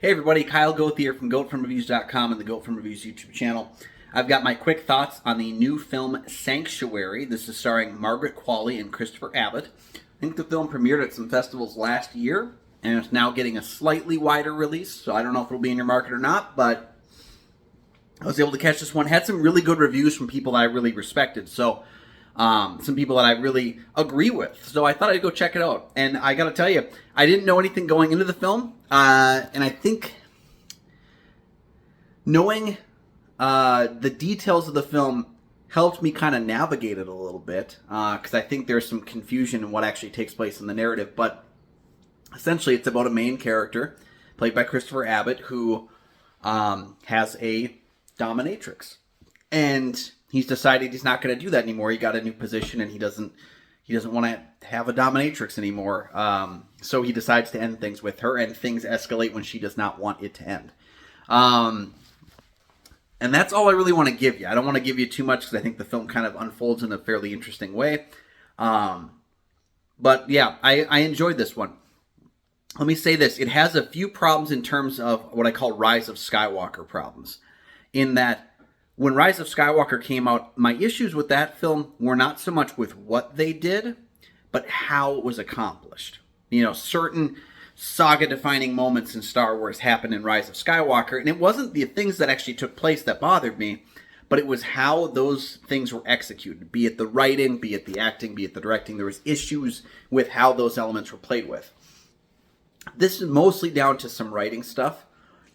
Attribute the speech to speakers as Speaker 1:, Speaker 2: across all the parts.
Speaker 1: Hey everybody, Kyle Goeth here from GoatFromReviews.com and the Goat From Reviews YouTube channel. I've got my quick thoughts on the new film Sanctuary. This is starring Margaret Qualley and Christopher Abbott. I think the film premiered at some festivals last year, and it's now getting a slightly wider release, so I don't know if it'll be in your market or not, but I was able to catch this one. Had some really good reviews from people that I really respected, so some people that I really agree with. So I thought I'd go check it out. And I gotta tell you, I didn't know anything going into the film, and I think knowing the details of the film helped me kind of navigate it a little bit, because I think there's some confusion in what actually takes place in the narrative. But essentially, it's about a main character, played by Christopher Abbott, who has a dominatrix. And he's decided he's not going to do that anymore. He got a new position, and he doesn't want to have a dominatrix anymore. So he decides to end things with her, and things escalate when she does not want it to end. And that's all I really want to give you. I don't want to give you too much because I think the film kind of unfolds in a fairly interesting way. But yeah, I enjoyed this one. Let me say this. It has a few problems in terms of what I call Rise of Skywalker problems. In that, when Rise of Skywalker came out, my issues with that film were not so much with what they did, but how it was accomplished. You know, certain saga-defining moments in Star Wars happened in Rise of Skywalker, and it wasn't the things that actually took place that bothered me, but it was how those things were executed, be it the writing, be it the acting, be it the directing. There was issues with how those elements were played with. This is mostly down to some writing stuff.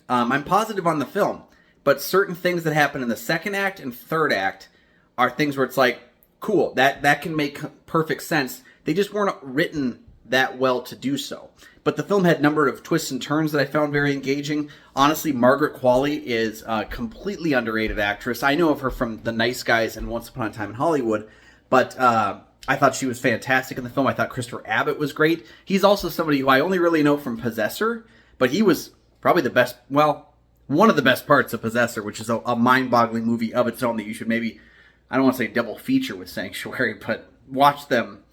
Speaker 1: I'm positive on the film, but certain things that happen in the second act and third act are things where it's like, cool, that can make perfect sense. They just weren't written that well to do so. But the film had a number of twists and turns that I found very engaging. Honestly, Margaret Qualley is a completely underrated actress. I know of her from The Nice Guys and Once Upon a Time in Hollywood, but I thought she was fantastic in the film. I thought Christopher Abbott was great. He's also somebody who I only really know from Possessor, but he was probably the best, well, one of the best parts of Possessor, which is a mind-boggling movie of its own that you should maybe, I don't want to say double feature with Sanctuary, but watch them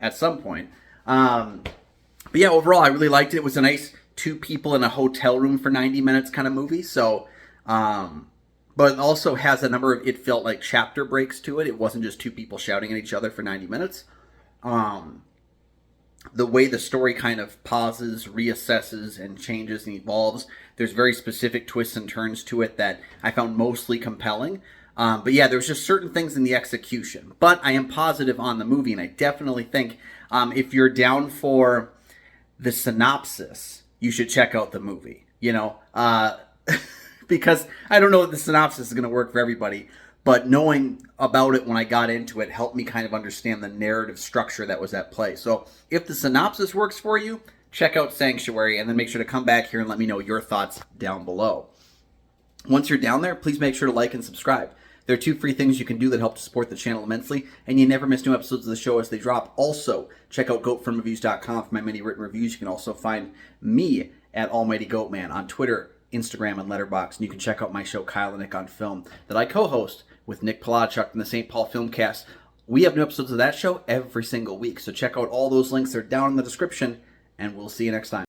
Speaker 1: at some point. But yeah, overall, I really liked it. It was a nice two people in a hotel room for 90 minutes kind of movie. So, but it also has a number of, it felt like chapter breaks to it. It wasn't just two people shouting at each other for 90 minutes. The way the story kind of pauses, reassesses, and changes and evolves. There's very specific twists and turns to it that I found mostly compelling. But yeah, there's just certain things in the execution. But I am positive on the movie, and I definitely think if you're down for the synopsis, you should check out the movie. You know, because I don't know that the synopsis is going to work for everybody. But knowing about it when I got into it helped me kind of understand the narrative structure that was at play. So if the synopsis works for you, check out Sanctuary, and then make sure to come back here and let me know your thoughts down below. Once you're down there, please make sure to like and subscribe. There are 2 free things you can do that help to support the channel immensely, and you never miss new episodes of the show as they drop. Also, check out GoatFromReviews.com for my many written reviews. You can also find me at Almighty Goatman on Twitter, Instagram, and Letterboxd. And you can check out my show, Kyle and Nick on Film, that I co-host with Nick Palachuk from the St. Paul Filmcast. We have new episodes of that show every single week, so check out all those links. They're down in the description, and we'll see you next time.